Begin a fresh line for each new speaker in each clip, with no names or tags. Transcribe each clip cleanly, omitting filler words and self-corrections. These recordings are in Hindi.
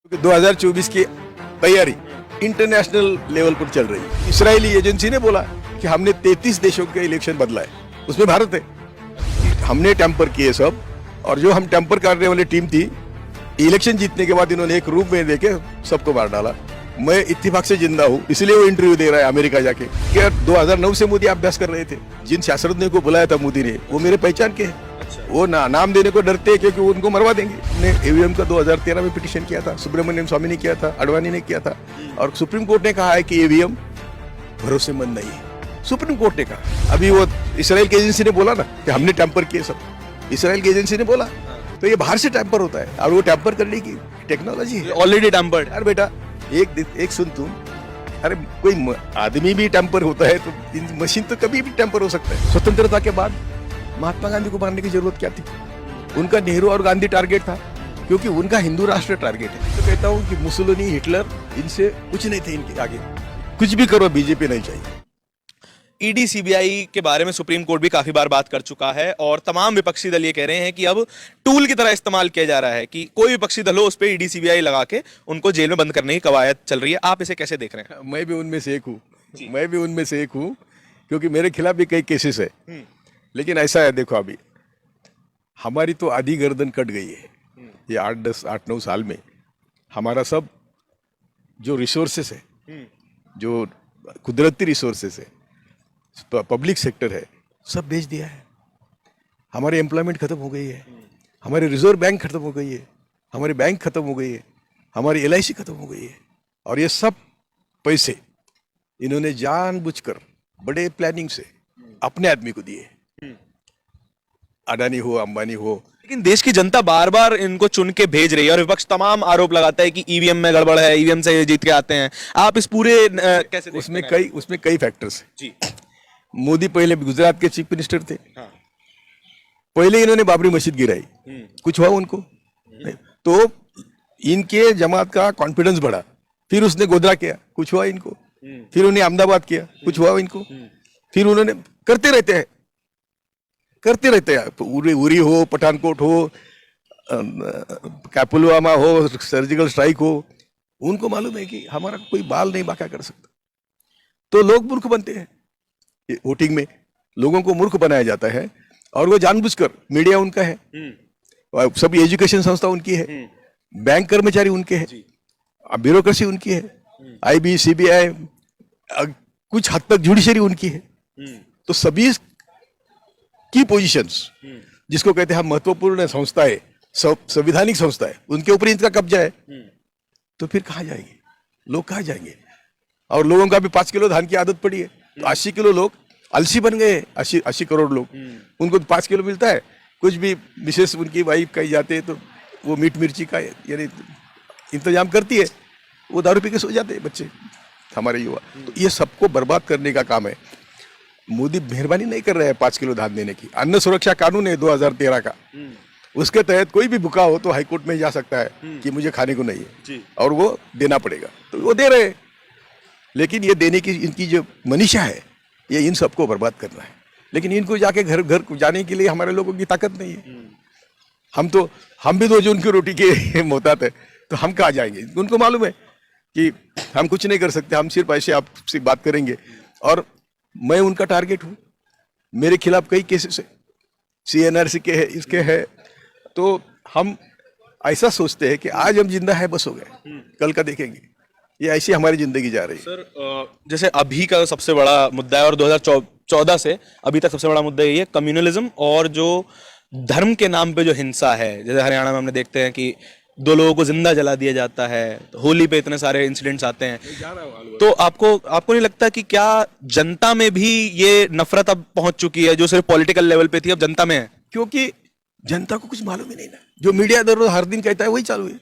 2024 की तैयारी इंटरनेशनल लेवल पर चल रही है। इजरायली एजेंसी ने बोला कि हमने 33 देशों के इलेक्शन बदला है, उसमें भारत है। हमने टेम्पर किए सब, और जो हम टेम्पर करने वाली टीम थी, इलेक्शन जीतने के बाद इन्होंने एक रूम में देके सबको मार डाला। मैं इत्तेफाक से जिंदा हूँ, इसलिए वो इंटरव्यू दे रहा है अमेरिका जाके। क्या 2009 से मोदी अभ्यास कर रहे थे? जिन शास्त्रज्ञों को बुलाया था मोदी ने, वो मेरे पहचान के हैं। वो नाम देने को डरते हैं क्योंकि वो उनको मरवा देंगे। हमने ईवीएम का 2013 में पिटीशन किया था, सुब्रमण्यम स्वामी ने किया था, अडवाणी ने किया था, और सुप्रीम कोर्ट ने कहा है कि ईवीएम भरोसेमंद नहीं है। सुप्रीम कोर्ट ने कहा। अभी वो इसराइल की एजेंसी ने बोला ना कि हमने टैंपर किए सब, इसराइल की एजेंसी ने बोला, तो ये बाहर से टैंपर होता है, और वो टैंपर करने की टेक्नोलॉजी है
ऑलरेडी टैम्पर्ड।
यार बेटा, एक सुन तुम, अरे कोई आदमी भी टैंपर होता है तो मशीन तो कभी भी टैंपर हो सकता है। स्वतंत्रता के बाद महात्मा गांधी को मारने की जरूरत क्या थी? उनका नेहरू और गांधी टारगेट था, क्योंकि उनका हिंदू राष्ट्र टारगेट है। तो कहता हूँ कि मुसोलिनी, हिटलर, इनसे कुछ नहीं थे इनके आगे। कुछ भी करो, बीजेपी नहीं चाहिए।
ईडी सीबीआई के बारे में सुप्रीम कोर्ट भी काफी बार बात कर चुका है, और तमाम विपक्षी दल ये कह रहे हैं कि अब टूल की तरह इस्तेमाल किया जा रहा है, कि कोई विपक्षी दल हो उस पर ईडी सीबीआई लगा के उनको जेल में बंद करने की कवायद चल रही है। आप इसे कैसे देख रहे हैं?
मैं भी उनमें से एक हूँ, क्योंकि मेरे खिलाफ भी कई केसेस है। लेकिन ऐसा है, देखो, अभी हमारी तो आधी गर्दन कट गई है। ये 8-9 साल में हमारा सब जो रिसोर्सेस है, जो कुदरती रिसोर्सेस है, पब्लिक सेक्टर है, सब बेच दिया है। हमारी एम्प्लॉयमेंट खत्म हो गई है, हमारी रिजर्व बैंक खत्म हो गई है, हमारी बैंक खत्म हो गई है, हमारी LIC खत्म हो गई है। और ये सब पैसे इन्होंने जानबूझकर बड़े प्लानिंग से अपने आदमी को दिए। अडानी हो, अंबानी हो।
लेकिन देश की जनता बार बार इनको चुन के भेज रही है, और विपक्ष तमाम आरोप लगाता है कि ईवीएम में गड़बड़ है, ईवीएम से ये जीत के आते हैं। आप इस पूरे कैसे देखते हैं?
उसमें कई फैक्टर्स हैं
जी।
मोदी पहले गुजरात के चीफ मिनिस्टर थे। पहले इन्होंने बाबरी मस्जिद गिराई, कुछ हुआ उनको? नहीं। तो इनके जमात का कॉन्फिडेंस बढ़ा। फिर उसने गोधरा किया, कुछ हुआ इनको? फिर उन्हें अहमदाबाद किया, कुछ हुआ इनको? फिर उन्होंने करते रहते हैं। उरी हो, पठानकोट हो, पुलवामा हो, सर्जिकल स्ट्राइक हो, उनको मालूम है कि हमारा कोई बाल नहीं बाका कर सकता। तो लोग मूर्ख बनते हैं। वोटिंग में लोगों को मूर्ख बनाया जाता है, और वो जानबूझकर, मीडिया उनका है, सब एजुकेशन संस्था उनकी है, बैंक कर्मचारी उनके हैं, ब्यूरोक्रेसी उनकी है, IB, CBI, कुछ हद तक जुडिशरी उनकी है। तो सभी की पोजीशंस, जिसको कहते हैं हम महत्वपूर्ण संस्थाएं, संवैधानिक संस्थाएं, उनके ऊपर इनका कब्जा है। तो फिर कहाँ जाएंगे लोग? कहाँ जाएंगे? और लोगों का भी 5 किलो धान की आदत पड़ी है, तो 80 किलो लोग आलसी बन गए। 80 करोड़ लोग, उनको 5 किलो मिलता है। कुछ भी विशेष उनकी वाइफ कहीं जाते हैं तो वो मीट मिर्ची का यानी इंतजाम करती है, वो दारू पी के सो जाते हैं बच्चे, हमारे युवा। तो ये सबको बर्बाद करने का काम है। मोदी मेहरबानी नहीं कर रहे हैं 5 किलो धान देने की। अन्न सुरक्षा कानून है 2013 का, उसके तहत कोई भी भूखा हो तो हाईकोर्ट में जा सकता है कि मुझे खाने को नहीं है, और वो देना पड़ेगा, तो वो दे रहे हैं। लेकिन ये देने की इनकी जो मनीषा है, ये इन सबको बर्बाद करना है। लेकिन इनको जाके घर घर जाने के लिए हमारे लोगों की ताकत नहीं है। हम भी तो जो उनकी रोटी के मोहतात है, तो हम कहाँ जाएंगे? उनको मालूम है कि हम कुछ नहीं कर सकते, हम सिर्फ ऐसे आपसे बात करेंगे। और मैं उनका टारगेट हूँ। मेरे खिलाफ कई केसेस है, CNRC के है, इसके है। तो हम ऐसा सोचते हैं कि आज हम जिंदा है, बस हो गए, कल का देखेंगे। ये ऐसी हमारी जिंदगी जा रही है।
सर, जैसे अभी का सबसे बड़ा मुद्दा है, और 2014 से अभी तक सबसे बड़ा मुद्दा यही है, कम्युनलिज्म, और जो धर्म के नाम पे जो हिंसा है। जैसे हरियाणा में हमने देखते हैं कि 2 लोगों को जिंदा जला दिया जाता है, तो होली पे इतने सारे इंसिडेंट्स आते हैं। तो आपको नहीं लगता कि क्या जनता में भी ये नफरत अब पहुंच चुकी है, जो सिर्फ पॉलिटिकल लेवल पे थी, अब जनता में है?
क्योंकि जनता को कुछ मालूम ही नहीं ना। जो मीडिया हर दिन कहता है वही चालू है।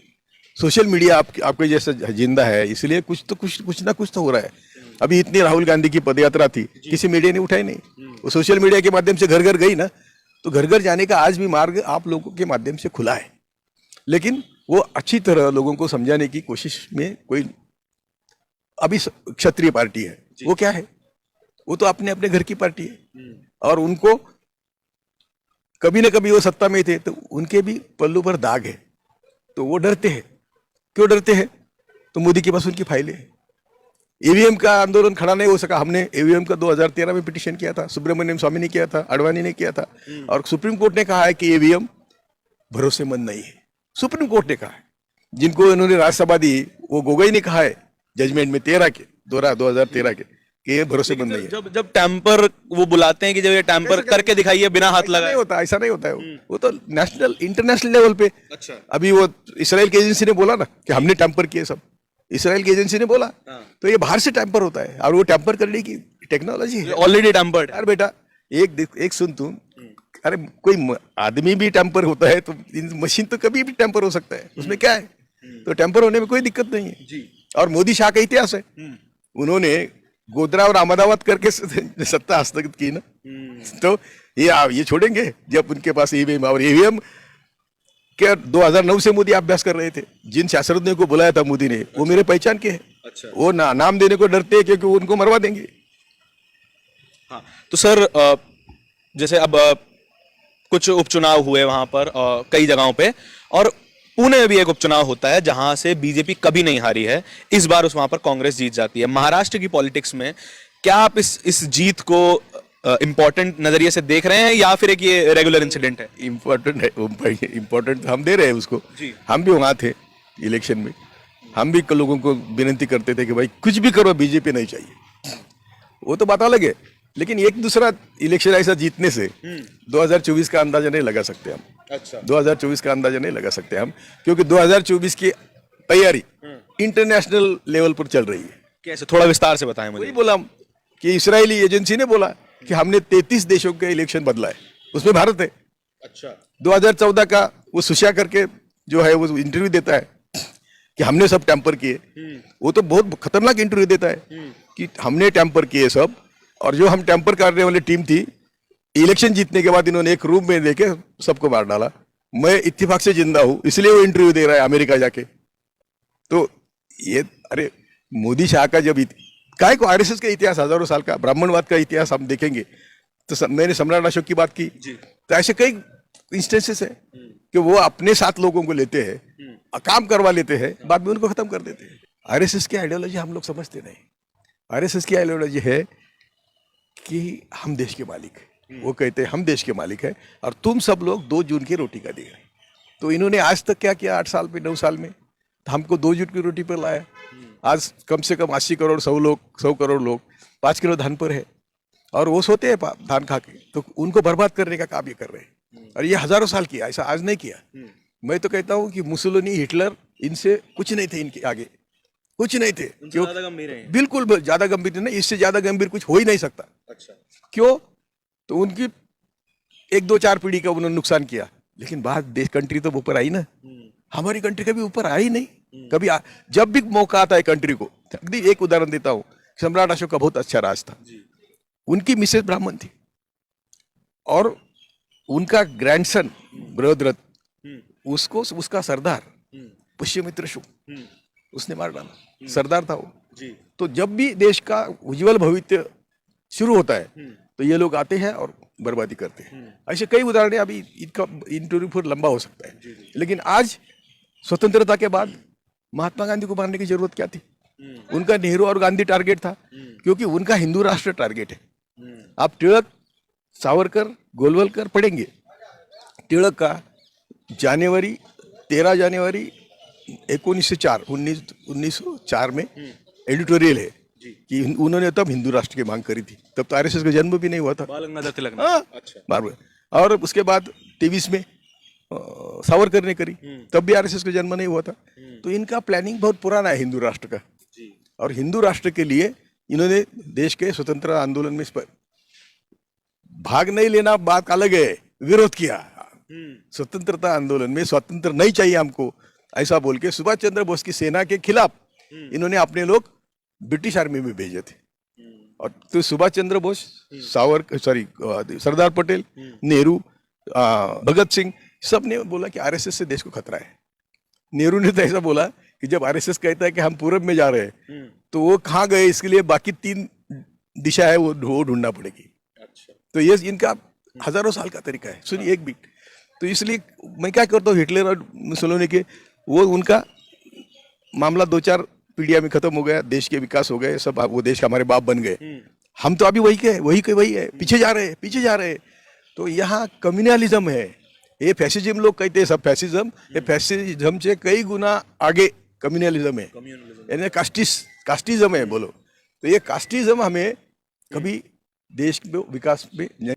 सोशल मीडिया आपके जैसा जिंदा है, इसलिए कुछ ना कुछ तो हो रहा है। अभी इतनी राहुल गांधी की पदयात्रा थी, किसी मीडिया ने उठाई नहीं। वो सोशल मीडिया के माध्यम से घर घर गई ना, तो घर घर जाने का आज भी मार्ग आप लोगों के माध्यम से खुला है। लेकिन वो अच्छी तरह लोगों को समझाने की कोशिश में कोई, अभी क्षत्रिय पार्टी है, वो क्या है? वो तो अपने अपने घर की पार्टी है, और उनको कभी ना कभी वो सत्ता में थे तो उनके भी पल्लू पर दाग है, तो वो डरते हैं क्यों डरते हैं? तो मोदी के पास उनकी फाइलें हैं। ईवीएम का आंदोलन खड़ा नहीं हो सका, हमने ईवीएम का 2013 में पिटीशन किया था, सुब्रमण्यम स्वामी ने किया था, आडवाणी ने किया था, और सुप्रीम कोर्ट ने कहा है कि ईवीएम भरोसेमंद नहीं है। सुप्रीम कोर्ट ने कहा है। जिनको इन्होंने राज्यसभा दी, वो गोगोई ने कहा है जजमेंट में 2013 के कि ये भरोसेमंद नहीं है।
जब जब टैंपर वो बुलाते हैं कि जब ये टैंपर करके दिखाइए बिना हाथ
ऐसा
लगाए।
नहीं होता, ऐसा नहीं होता है। वो तो नेशनल इंटरनेशनल लेवल पे।
अच्छा।
अभी वो इसराइल की एजेंसी ने बोला ना कि हमने टैंपर किए सब, इसराइल की एजेंसी ने बोला। तो ये बाहर से टैंपर होता है, और वो टैंपर करने की टेक्नोलॉजी है।
Already tampered.
यार बेटा, एक सुन तुम, अरे कोई आदमी भी टैंपर होता है, तो मशीन तो कभी भी टैंपर हो सकता है, उसमें क्या है? तो टैंपर होने में कोई दिक्कत नहीं है
जी।
और मोदी शाह का इतिहास है, उन्होंने गोधरा और अहमदाबाद करके सत्ता हस्तगत की ना। तो ये छोड़ेंगे जब उनके पास ईवीएम, और ईवीएम क्या 2009 से मोदी अभ्यास कर रहे थे। जिन शास्त्रज्ञों को बुलाया था मोदी ने, वो मेरे पहचान के हैं।
अच्छा।
वो नाम देने को डरते हैं क्योंकि वो उनको मरवा देंगे।
हाँ, तो सर जैसे अब कुछ उपचुनाव हुए वहां पर कई जगहों पे, और पुणे में भी एक उपचुनाव होता है जहां से बीजेपी कभी नहीं हारी है। इस बार वहां पर कांग्रेस जीत जाती है। महाराष्ट्र की पॉलिटिक्स में क्या आप इस जीत को इम्पोर्टेंट नजरिए से देख रहे हैं, या फिर एक ये रेगुलर इंसिडेंट है?
इम्पोर्टेंट है, इम्पोर्टेंट हम दे रहे हैं उसको
जी।
हम भी वहां थे इलेक्शन में, हम भी लोगों को विनती करते थे कि भाई कुछ भी करो, बीजेपी नहीं चाहिए। वो तो बात अलग है, लेकिन एक दूसरा इलेक्शन ऐसा जीतने से 2024 का अंदाजा नहीं लगा सकते हम।
अच्छा।
2024 का अंदाजा नहीं लगा सकते हम, क्योंकि 2024 की तैयारी इंटरनेशनल लेवल पर चल रही है।
कैसे, थोड़ा विस्तार से बताएं मुझे।
वही बोला कि इसराइली एजेंसी ने बोला कि हमने 33 देशों के इलेक्शन बदला है, उसमें भारत है।
अच्छा।
2014 का वो सुशिया करके जो है वो इंटरव्यू देता है कि हमने सब टैंपर किए। वो तो बहुत खतरनाक इंटरव्यू देता है कि हमने टैंपर किए सब, और जो हम टैंपर करने वाली टीम थी, इलेक्शन जीतने के बाद इन्होंने एक रूम में लेके सबको मार डाला। मैं इत्तेफाक से जिंदा हूं, इसलिए वो इंटरव्यू दे रहा है अमेरिका जाके। तो ये, अरे मोदी शाह का जब काय को आरएसएस का इतिहास हजारों साल का, ब्राह्मणवाद का इतिहास हम देखेंगे तो मैंने सम्राट अशोक की बात की, तो ऐसे कई इंस्टेंसेस है कि वो अपने साथ लोगों को लेते हैं, काम करवा लेते हैं, बाद में उनको खत्म कर देते हैं। आरएसएस की आइडियोलॉजी हम लोग समझते नहीं। आरएसएस की आइडियोलॉजी है कि हम देश के मालिक हैं। वो कहते हैं हम देश के मालिक हैं और तुम सब लोग 2 जून की रोटी का दे रहे। तो इन्होंने आज तक क्या किया 8 साल में, 9 साल में? हमको 2 जून की रोटी पर लाया। आज कम से कम 80 करोड़ 100 करोड़ लोग 5 किलो धान पर है, और वो सोते हैं धान खा के। तो उनको बर्बाद करने का काम ये कर रहे हैं, और ये हजारों साल किया, ऐसा आज नहीं किया। मैं तो कहता हूँ कि मुसोलिनी, हिटलर, इनसे कुछ नहीं थे, इनके आगे कुछ नहीं थे। क्यों? बिल्कुल ज्यादा गंभीर नहीं, इससे ज्यादा गंभीर कुछ हो ही नहीं सकता।
अच्छा।
क्यों? तो उनकी 1-2-4 पीढ़ी का उन्होंने नुकसान किया, लेकिन बाद देश कंट्री तो ऊपर आई ना। हमारी कंट्री कभी ऊपर आई नहीं, कभी जब भी मौका आता है कंट्री को। एक उदाहरण देता हूँ, सम्राट अशोक का बहुत अच्छा राज था। उनकी मिसेस ब्राह्मण थी, और उनका ग्रैंडसन बृहद्रथ, उसको उसका सरदार पुष्यमित्र शुक्ल उसने मार डाला। सरदार था वो। तो जब भी देश का उज्जवल भविष्य शुरू होता है तो ये लोग आते हैं और बर्बादी करते हैं। ऐसे कई उदाहरण है, अभी इनका इंटरव्यू फिर लंबा हो सकता है। लेकिन आज स्वतंत्रता के बाद महात्मा गांधी को मारने की जरूरत क्या थी? उनका नेहरू और गांधी टारगेट था, क्योंकि उनका हिंदू राष्ट्र टारगेट है। आप टिळक, सावरकर, गोलवलकर पढ़ेंगे। टिळक का 13 जनवरी 1904 में एडिटोरियल है कि उन्होंने तब हिंदू राष्ट्र की मांग करी थी। तब तो आरएसएस का जन्म भी नहीं हुआ था।
बाल गंगाधर तिलक।
अच्छा। और उसके बाद 23 में सावरकर ने करी, तब भी आरएसएस का जन्म नहीं हुआ था। तो इनका प्लानिंग बहुत पुराना है हिंदू राष्ट्र का। और हिंदू राष्ट्र के लिए इन्होंने देश के स्वतंत्रता आंदोलन में भाग नहीं लेना बात अलग है, विरोध किया। स्वतंत्रता आंदोलन में स्वतंत्र नहीं चाहिए हमको, ऐसा बोल के सुभाष चंद्र बोस की सेना के खिलाफ इन्होंने अपने लोग ब्रिटिश आर्मी में भेजे थे। और तो सुभाष चंद्र बोस, सरदार पटेल, नेहरू, भगत सिंह, सब ने बोला कि आरएसएस से देश को खतरा है। नेहरू ने तो ऐसा बोला कि जब आरएसएस कहता है कि हम पूरब में जा रहे हैं, तो वो कहाँ गए, इसके लिए बाकी 3 दिशा है वो ढूंढना पड़ेगी। अच्छा। तो ये इनका हजारों साल का तरीका है। सुनिए एक बीट। तो इसलिए मैं क्या करता हूँ, हिटलर और मुसोलिनी के वो उनका मामला 2-4 पीढ़ियां में खत्म हो गया, देश के विकास हो गए, सब वो देश के हमारे बाप बन गए। हम तो अभी वही है, पीछे जा रहे हैं। तो यहाँ कम्युनलिज्म है, ये फैसिज्म लोग कहते हैं सब फैसिज्म, ये फैसिज्म से कई गुना आगे कम्युनलिज्म है, यानी कास्टिज्म है बोलो। तो ये कास्टिज्म हमें कभी देश के विकास में